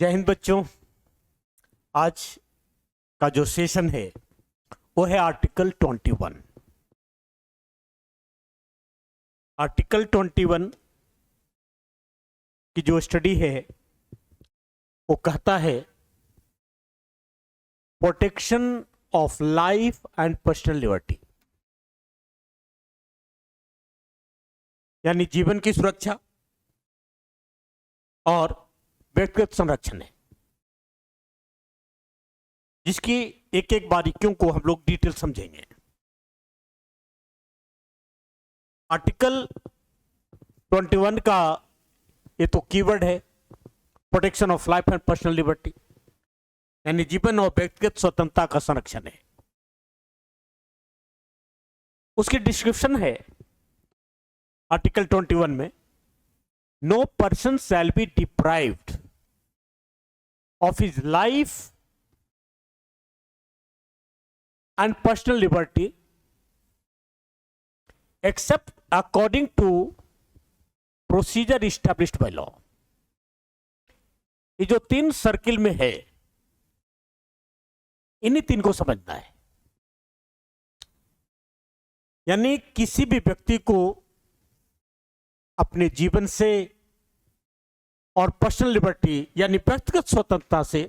जय हिंद बच्चों। आज का जो सेशन है वो है आर्टिकल 21। आर्टिकल 21 की जो स्टडी है वो कहता है protection of life and personal liberty, यानी जीवन की सुरक्षा और व्यक्तिगत संरक्षण है, जिसकी एक एक बारीकियों को हम लोग डिटेल समझेंगे। आर्टिकल 21 का ये तो कीवर्ड है, protection of life and personal liberty, यानी जीवन और व्यक्तिगत स्वतंत्रता का संरक्षण है। उसकी डिस्क्रिप्शन है आर्टिकल 21 में, no person shall be deprived of his life and personal liberty except according to procedure established by law। ये जो तीन सर्किल में है, इन्हीं तीन को समझना है। यानी किसी भी व्यक्ति को अपने जीवन से और पर्सनल लिबर्टी यानी व्यक्तिगत स्वतंत्रता से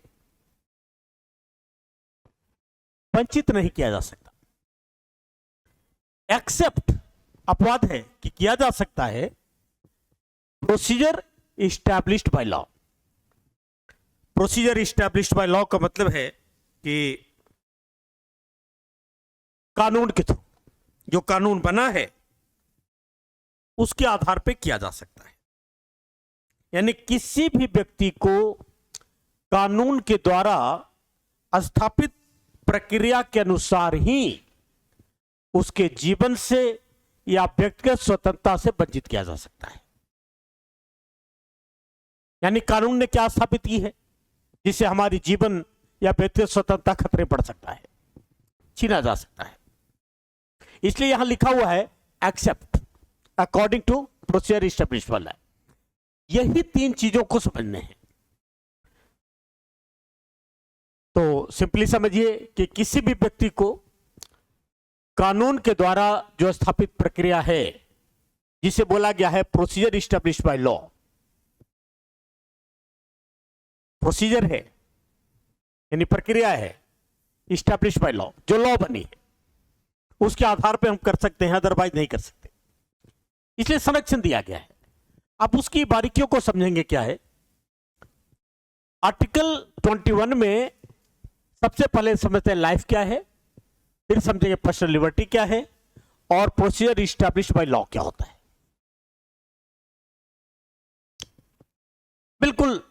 वंचित नहीं किया जा सकता, एक्सेप्ट, अपवाद है कि किया जा सकता है, procedure established by law. Procedure established by law का मतलब है कि कानून के थ्रू, जो कानून बना है उसके आधार पर किया जा सकता है। यानी किसी भी व्यक्ति को कानून के द्वारा स्थापित प्रक्रिया के अनुसार ही उसके जीवन से या व्यक्तिगत स्वतंत्रता से वंचित किया जा सकता है। यानी कानून ने क्या स्थापित की है जिससे हमारी जीवन या व्यक्तिगत स्वतंत्रता खतरे पड़ सकता है, छीना जा सकता है। इसलिए यहां लिखा हुआ है except according to procedure established by law. यही तीन चीजों को समझने हैं। तो सिंपली समझिए कि किसी भी व्यक्ति को कानून के द्वारा जो स्थापित प्रक्रिया है, जिसे बोला गया है procedure established by law, procedure है यानी प्रक्रिया है इस्टैब्लिश्ड बाय लॉ, जो लॉ बनी है उसके आधार पर हम कर सकते हैं, अदरवाइज नहीं कर सकते। इसलिए संरक्षण दिया गया है। अब उसकी बारीकियों को समझेंगे। क्या है आर्टिकल 21 में? सबसे पहले समझते हैं लाइफ क्या है, फिर समझेंगे पर्सनल लिबर्टी क्या है और प्रोसीजर इस्टैब्लिश्ड बाय लॉ क्या होता है। बिल्कुल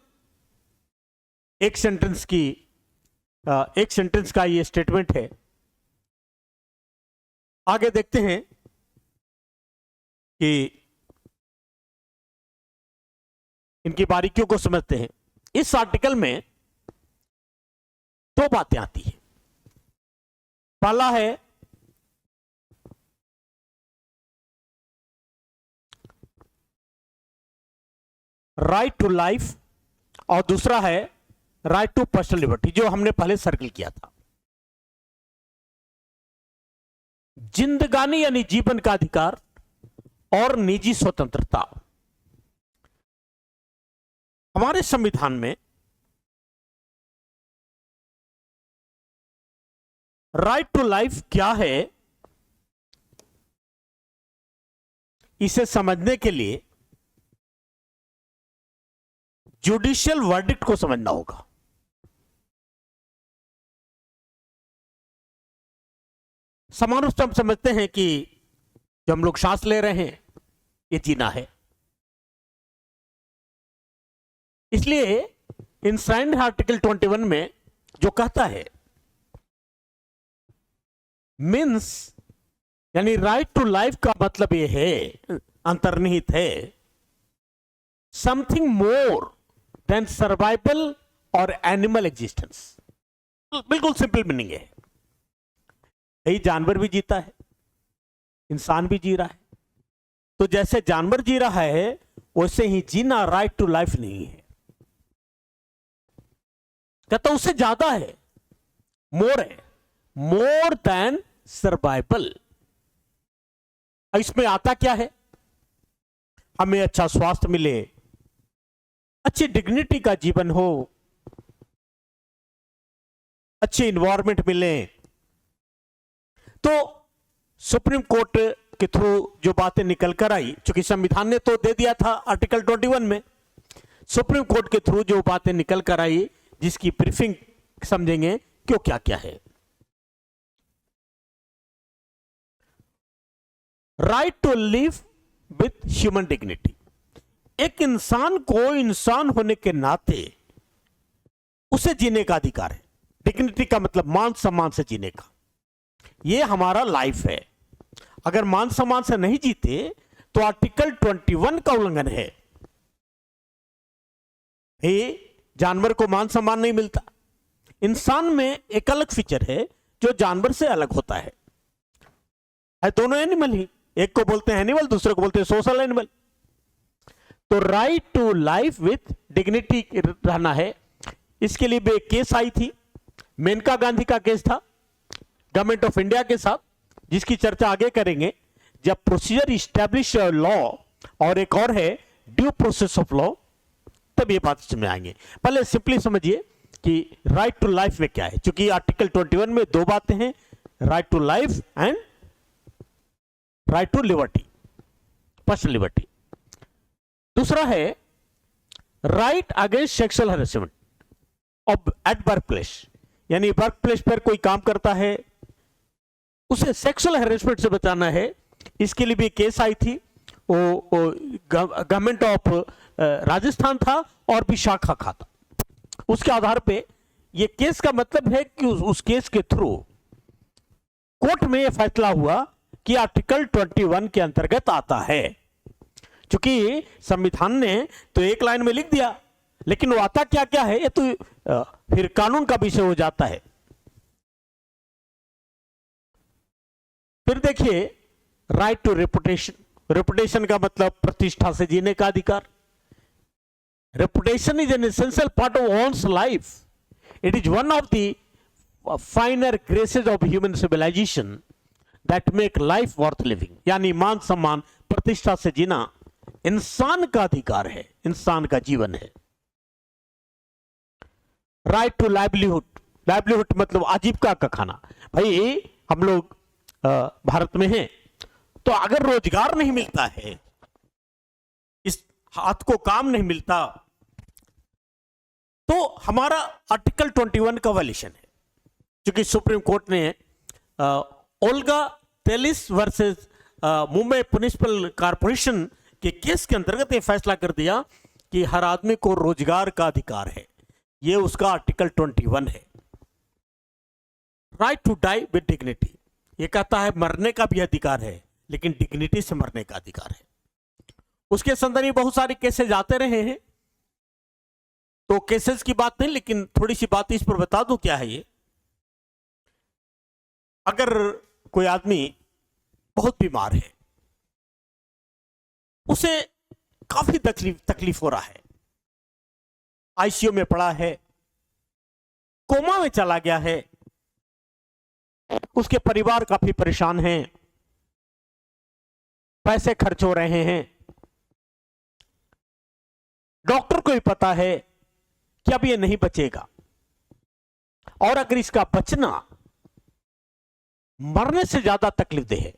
एक सेंटेंस का ये स्टेटमेंट है। आगे देखते हैं कि इनकी बारीकियों को समझते हैं। इस आर्टिकल में दो बातें आती हैं। पहला है राइट टू लाइफ और दूसरा है राइट टू पर्सनल लिबर्टी, जो हमने पहले सर्कल किया था। जिंदगानी यानी जीवन का अधिकार और निजी स्वतंत्रता। हमारे संविधान में राइट टू लाइफ क्या है, इसे समझने के लिए जुडिशियल वर्डिक्ट को समझना होगा। सामान्य रूप से हम समझते हैं कि जो हम लोग सांस ले रहे हैं ये जीना है, इसलिए इंसाइंड आर्टिकल 21 में जो कहता है मीन्स यानी राइट टू लाइफ का मतलब ये है, अंतर्निहित है, समथिंग मोर देन सर्वाइवल और एनिमल एग्जिस्टेंस। बिल्कुल सिंपल मीनिंग है। यही जानवर भी जीता है, इंसान भी जी रहा है। तो जैसे जानवर जी रहा है वैसे ही जीना राइट टू लाइफ नहीं है। कहता उससे ज्यादा है, मोर है, मोर देन सर्वाइवल। इसमें आता क्या है? हमें अच्छा स्वास्थ्य मिले, अच्छी डिग्निटी का जीवन हो, अच्छे इन्वायरमेंट मिले। तो सुप्रीम कोर्ट के थ्रू जो बातें निकल कर आई, चूंकि संविधान ने तो दे दिया था आर्टिकल 21 में, सुप्रीम कोर्ट के थ्रू जो बातें निकल कर आई, जिसकी ब्रीफिंग समझेंगे क्यों क्या क्या है। Right to live with human dignity, एक इंसान को इंसान होने के नाते उसे जीने का अधिकार है। डिग्निटी का मतलब मान सम्मान से जीने का, यह हमारा लाइफ है। अगर मान सम्मान से नहीं जीते तो आर्टिकल 21 का उल्लंघन है। जानवर को मान सम्मान नहीं मिलता, इंसान में एक अलग फीचर है जो जानवर से अलग होता है दोनों एनिमल ही, एक को बोलते हैं एनिमल, दूसरे को बोलते हैं सोशल एनिमल। तो right to life with dignity रहना है। इसके लिए भी एक केस आई थी, मेनका गांधी का केस था गवर्नमेंट ऑफ इंडिया के साथ, जिसकी चर्चा आगे करेंगे जब प्रोसीजर इस्टेब्लिश लॉ और एक और है ड्यू प्रोसेस ऑफ लॉ, तब ये बात समझ आएंगे। पहले सिंपली समझिए कि राइट टू लाइफ में क्या है, क्योंकि आर्टिकल 21 में दो बातें हैं, right to life and right to liberty, personal liberty. दूसरा है right against sexual harassment at work place, यानी वर्क प्लेस पर कोई काम करता है उसे सेक्सुअल हैरेसमेंट से बचाना है। इसके लिए भी केस आई थी, वो गवर्नमेंट ऑफ राजस्थान था और विशाखा था। उसके आधार पे ये केस का मतलब है कि उस केस के थ्रू कोर्ट में यह फैसला हुआ कि आर्टिकल 21 के अंतर्गत आता है। क्योंकि संविधान ने तो एक लाइन में लिख दिया, लेकिन वो आता क्या क्या है ये तो फिर कानून का विषय हो जाता है। फिर देखिए राइट टू रेपुटेशन, रेपुटेशन का मतलब प्रतिष्ठा से जीने का अधिकार। Reputation is an essential part of one's life, it is one of the finer graces of human civilisation that make life worth living, यानी मान सम्मान प्रतिष्ठा से जीना इंसान का अधिकार है, इंसान का जीवन है। राइट टू लाइवलीहुड, लाइवलीहुड मतलब आजीविका का खाना। भाई हम लोग भारत में हैं, तो अगर रोजगार नहीं मिलता है, इस हाथ को काम नहीं मिलता, तो हमारा आर्टिकल 21 का वायलेशन है। क्योंकि सुप्रीम कोर्ट ने Olga Tellis versus Mumbai municipal corporation के केस के अंतर्गत यह फैसला कर दिया कि हर आदमी को रोजगार का अधिकार है, यह उसका आर्टिकल 21 है। Right to die with dignity, यह कहता है मरने का भी अधिकार है, लेकिन डिग्निटी से मरने का अधिकार है। उसके संदर्भ में बहुत सारे केसेस आते रहे हैं, तो केसेस की बात नहीं, लेकिन थोड़ी सी बात इस पर बता दूं क्या है ये। अगर कोई आदमी बहुत बीमार है, उसे काफी तकलीफ हो रहा है, आईसीयू में पड़ा है, कोमा में चला गया है, उसके परिवार काफी परेशान हैं, पैसे खर्च हो रहे हैं, डॉक्टर को भी पता है कि अब ये नहीं बचेगा, और अगर इसका बचना मरने से ज्यादा तकलीफ दे है,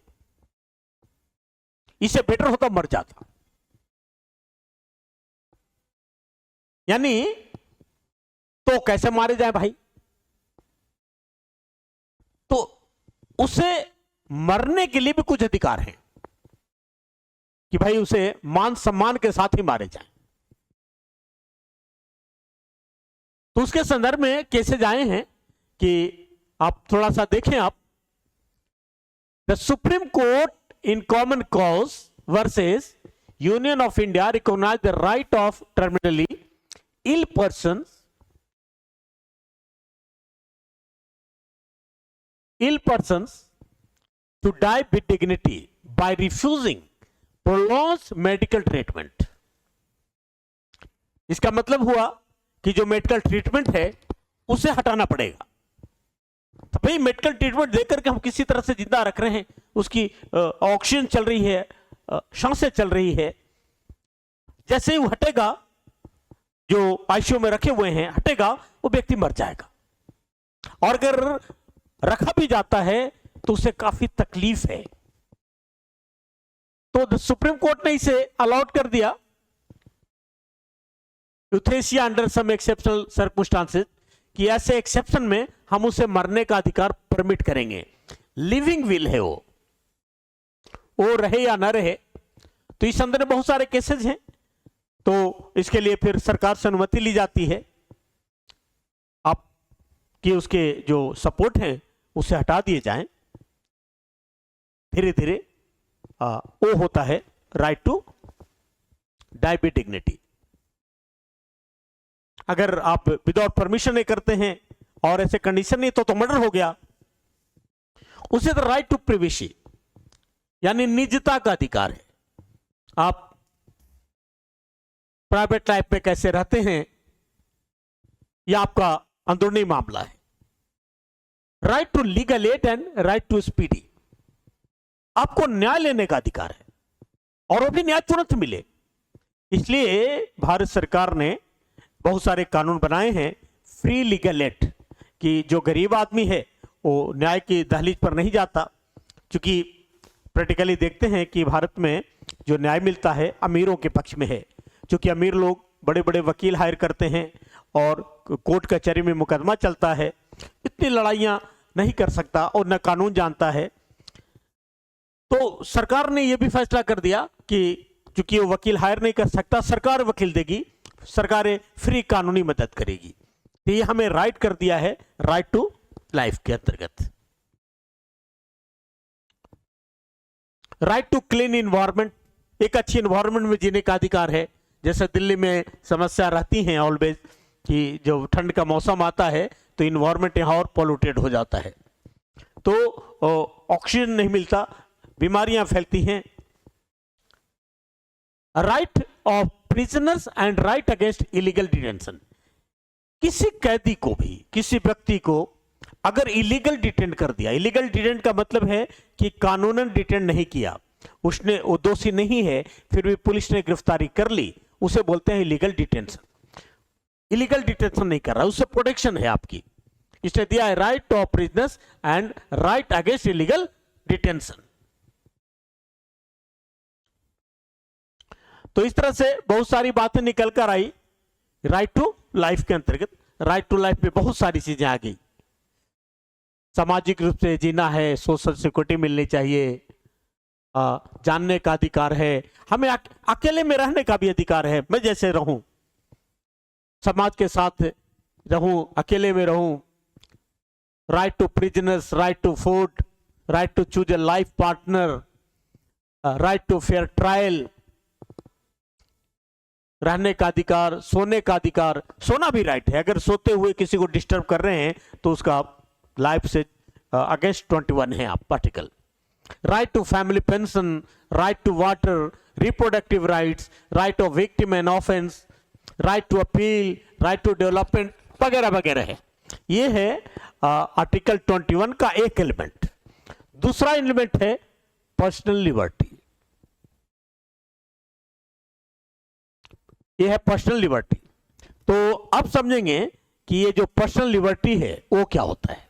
इसे बेटर होता मर जाता। यानी तो कैसे मारे जाए भाई, तो उसे मरने के लिए भी कुछ अधिकार है कि भाई उसे मान सम्मान के साथ ही मारे जाए। तो उसके संदर्भ में केसेज आए हैं कि आप थोड़ा सा देखें आप। The Supreme court in common cause versus Union of India recognize the right of terminally ill persons to die with dignity by refusing prolonged medical treatment। इसका मतलब हुआ कि जो मेडिकल ट्रीटमेंट है उसे हटाना पड़ेगा। तो भाई मेडिकल ट्रीटमेंट देकर के हम किसी तरह से जिंदा रख रहे हैं, उसकी ऑक्सीजन चल रही है, सांसें चल रही है, जैसे ही वो हटेगा, जो आईसीयू में रखे हुए हैं हटेगा, वो व्यक्ति मर जाएगा। और अगर रखा भी जाता है तो उसे काफी तकलीफ है। तो सुप्रीम कोर्ट ने इसे अलाउड कर दिया, यूथेसिया अंडर सम एक्सेप्शनल सर्कमस्टांसेस, कि ऐसे एक्सेप्शन में हम उसे मरने का अधिकार परमिट करेंगे। लिविंग विल है वो रहे या ना रहे। तो इस अंदर बहुत सारे केसेस हैं, तो इसके लिए फिर सरकार से अनुमति ली जाती है, आप कि उसके जो सपोर्ट हैं उसे हटा दिए जाएं। धीरे धीरे वो होता है right to die with dignity. अगर आप विदाउट परमिशन नहीं करते हैं और ऐसे कंडीशन नहीं तो मर्डर हो गया। उसे तो राइट टू प्रिवेसी यानी निजता का अधिकार है। आप प्राइवेट लाइफ में कैसे रहते हैं यह आपका अंदरूनी मामला है। Right to legal aid and right to speedy, आपको न्याय लेने का अधिकार है और वो भी न्याय तुरंत मिले। इसलिए भारत सरकार ने बहुत सारे कानून बनाए हैं फ्री लीगल एड, कि जो गरीब आदमी है वो न्याय की दहलीज पर नहीं जाता। क्योंकि प्रैक्टिकली देखते हैं कि भारत में जो न्याय मिलता है अमीरों के पक्ष में है, क्योंकि अमीर लोग बड़े बड़े वकील हायर करते हैं और कोर्ट कचहरी में मुकदमा चलता है, इतनी लड़ाइयां नहीं कर सकता और न कानून जानता है। तो सरकार ने यह भी फैसला कर दिया कि चूंकि वो वकील हायर नहीं कर सकता, सरकार वकील देगी, सरकारें फ्री कानूनी मदद करेगी। तो ये हमें राइट कर दिया है राइट टू लाइफ के अंतर्गत। राइट टू क्लीन इन्वायरमेंट, एक अच्छी इन्वायरमेंट में जीने का अधिकार है। जैसे दिल्ली में समस्या रहती है ऑलवेज कि जो ठंड का मौसम आता है तो इन्वायरमेंट यहाँ और पॉल्यूटेड हो जाता है, तो ऑक्सीजन नहीं मिलता, बीमारियां फैलती हैं। Right of prisoners and right against illegal detention, किसी कैदी को भी, किसी व्यक्ति को अगर इलीगल डिटेंट कर दिया, इलीगल डिटेंट का मतलब है कि कानूनन डिटेंट नहीं किया, उसने, वो दोषी नहीं है, फिर भी पुलिस ने गिरफ्तारी कर ली, उसे बोलते हैं इलीगल डिटेंशन। इलीगल डिटेंशन नहीं कर रहा, उससे प्रोटेक्शन है आपकी। इसने दिया है right of prisoners and right against illegal detention. तो इस तरह से बहुत सारी बातें निकल कर आई राइट टू लाइफ के अंतर्गत। राइट टू लाइफ में बहुत सारी चीजें आ गई। सामाजिक रूप से जीना है, सोशल सिक्योरिटी मिलनी चाहिए, जानने का अधिकार है, हमें अकेले में रहने का भी अधिकार है। मैं जैसे रहूं, समाज के साथ रहूं, अकेले में रहूं। Right to prisoners, right to food, right to choose a life partner, right to fair trial, रहने का अधिकार, सोने का अधिकार, सोना भी राइट है। अगर सोते हुए किसी को डिस्टर्ब कर रहे हैं तो उसका लाइफ से अगेंस्ट 21 है आप article. Right to family pension, right to water, reproductive rights, right of victim and offence, right to appeal, right to development वगैरह वगैरह है। ये है आर्टिकल 21 का एक एलिमेंट। दूसरा एलिमेंट है पर्सनल लिबर्टी। ये है पर्सनल लिबर्टी। तो अब समझेंगे कि ये जो पर्सनल लिबर्टी है वो क्या होता है।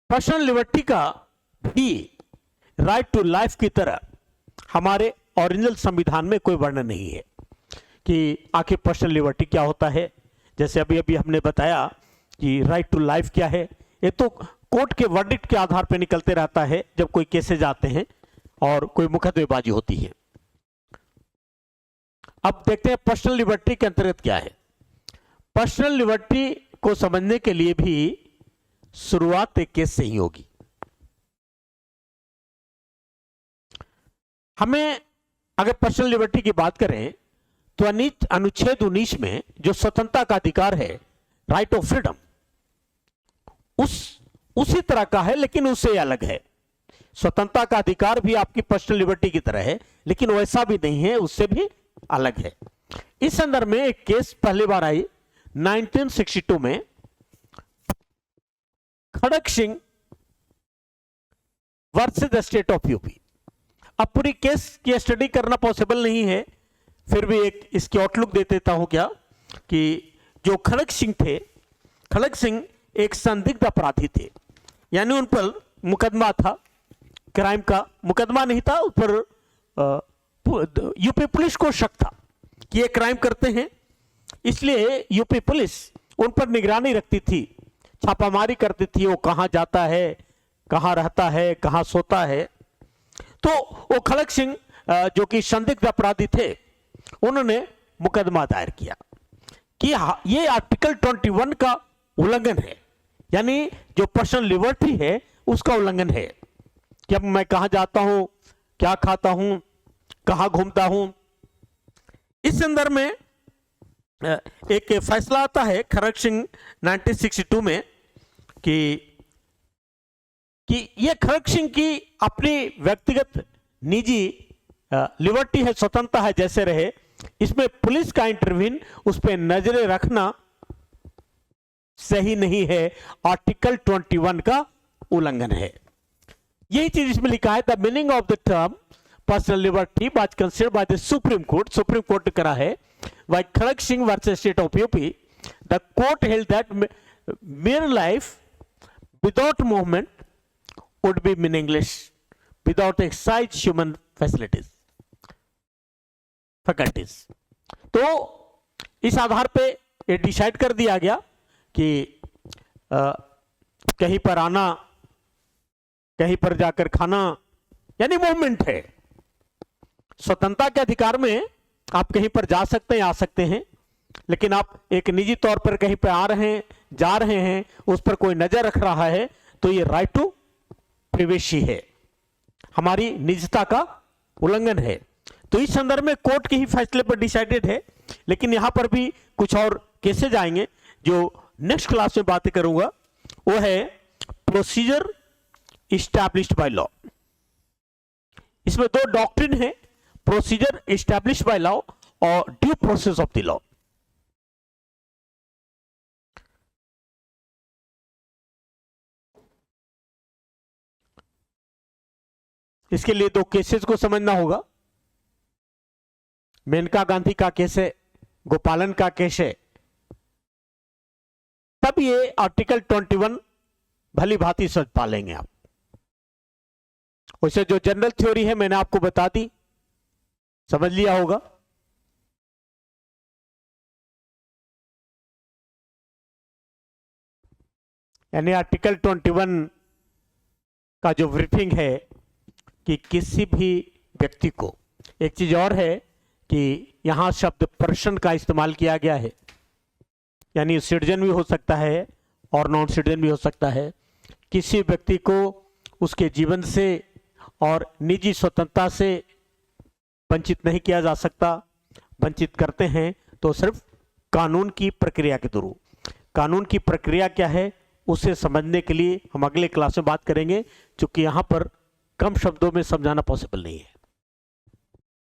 पर्सनल लिबर्टी का भी राइट टू लाइफ की तरह हमारे ओरिजिनल संविधान में कोई वर्णन नहीं है कि आखिर पर्सनल लिबर्टी क्या होता है। जैसे अभी अभी हमने बताया कि राइट टू लाइफ क्या है, ये तो कोर्ट के वर्डिक्ट के आधार पर निकलते रहता है जब कोई केसेज आते हैं और कोई मुकदमेबाजी होती है। अब देखते हैं पर्सनल लिबर्टी के अंतर्गत क्या है। पर्सनल लिबर्टी को समझने के लिए भी शुरुआत एक केस से ही होगी। हमें अगर पर्सनल लिबर्टी की बात करें तो अनुच्छेद 19 में जो स्वतंत्रता का अधिकार है, राइट ऑफ फ्रीडम, उसी तरह का है लेकिन उससे अलग है। स्वतंत्रता का अधिकार भी आपकी पर्सनल लिबर्टी की तरह है लेकिन वैसा भी नहीं है, उससे भी अलग है। इस संदर्भ में एक केस पहली बार आई 1962 में, Kharak Singh versus the state of UP. अब पूरी केस की स्टडी करना पॉसिबल नहीं है, फिर भी एक इसकी आउटलुक दे देता हूं क्या, कि जो खड़क सिंह थे, खड़क सिंह एक संदिग्ध अपराधी थे, यानी उन पर मुकदमा था, क्राइम का मुकदमा नहीं था, उस पर यूपी पुलिस को शक था कि ये क्राइम करते हैं, इसलिए यूपी पुलिस उन पर निगरानी रखती थी, छापामारी करती थी, वो कहां जाता है, कहां रहता है, कहां सोता है। तो वो खड़क सिंह जो कि संदिग्ध अपराधी थे, उन्होंने मुकदमा दायर किया कि ये आर्टिकल 21 का उल्लंघन है, यानी जो पर्सनल लिबर्टी है उसका उल्लंघन है कि अब मैं कहां जाता हूं, क्या खाता हूं, कहां घूमता हूं। इस संदर्भ में एक फैसला आता है खड़क सिंह 1962 में कि ये खड़क सिंह की अपनी व्यक्तिगत निजी लिबर्टी है, स्वतंत्रता है, जैसे रहे, इसमें पुलिस का इंटरवीन, उस पर नजरें रखना सही नहीं है, आर्टिकल 21 का उल्लंघन है। यही चीज इसमें लिखा है, the meaning of the term personal liberty was considered by the Supreme Court करा है, by Kharak Singh versus state of UP, the court held that mere life without movement would be meaningless without exercise human faculties। तो इस आधार पे ये decide कर दिया गया कि कहीं पर आना, कहीं पर जाकर खाना, यानी मूवमेंट है, स्वतंत्रता के अधिकार में आप कहीं पर जा सकते हैं, आ सकते हैं, लेकिन आप एक निजी तौर पर कहीं पर आ रहे हैं, जा रहे हैं, उस पर कोई नजर रख रहा है, तो ये राइट टू प्रिवेसी है, हमारी निजता का उल्लंघन है। तो इस संदर्भ में कोर्ट के ही फैसले पर डिसाइडेड है, लेकिन यहां पर भी कुछ और केसेज आएंगे जो नेक्स्ट क्लास में बातें करूंगा। वो है प्रोसीजर इस्टैब्लिश्ड बाय लॉ। इसमें दो डॉक्ट्रिन है, प्रोसीजर इस्टैब्लिश्ड बाय लॉ और due process of the law. इसके लिए दो केसेस को समझना होगा, मेनका गांधी का केस है, गोपालन का केस है, तब ये आर्टिकल 21 भली भांति समझ पालेंगे आप। वैसे जो जनरल थ्योरी है मैंने आपको बता दी, समझ लिया होगा। यानी आर्टिकल 21 का जो ब्रीफिंग है कि किसी भी व्यक्ति को, एक चीज और है कि यहां शब्द पर्सन का इस्तेमाल किया गया है, यानी सिटीजन भी हो सकता है और नॉन सिटीजन भी हो सकता है, किसी व्यक्ति को उसके जीवन से और निजी स्वतंत्रता से वंचित नहीं किया जा सकता। वंचित करते हैं तो सिर्फ कानून की प्रक्रिया के थ्रू। कानून की प्रक्रिया क्या है उसे समझने के लिए हम अगले क्लास में बात करेंगे, क्योंकि यहां पर कम शब्दों में समझाना पॉसिबल नहीं है।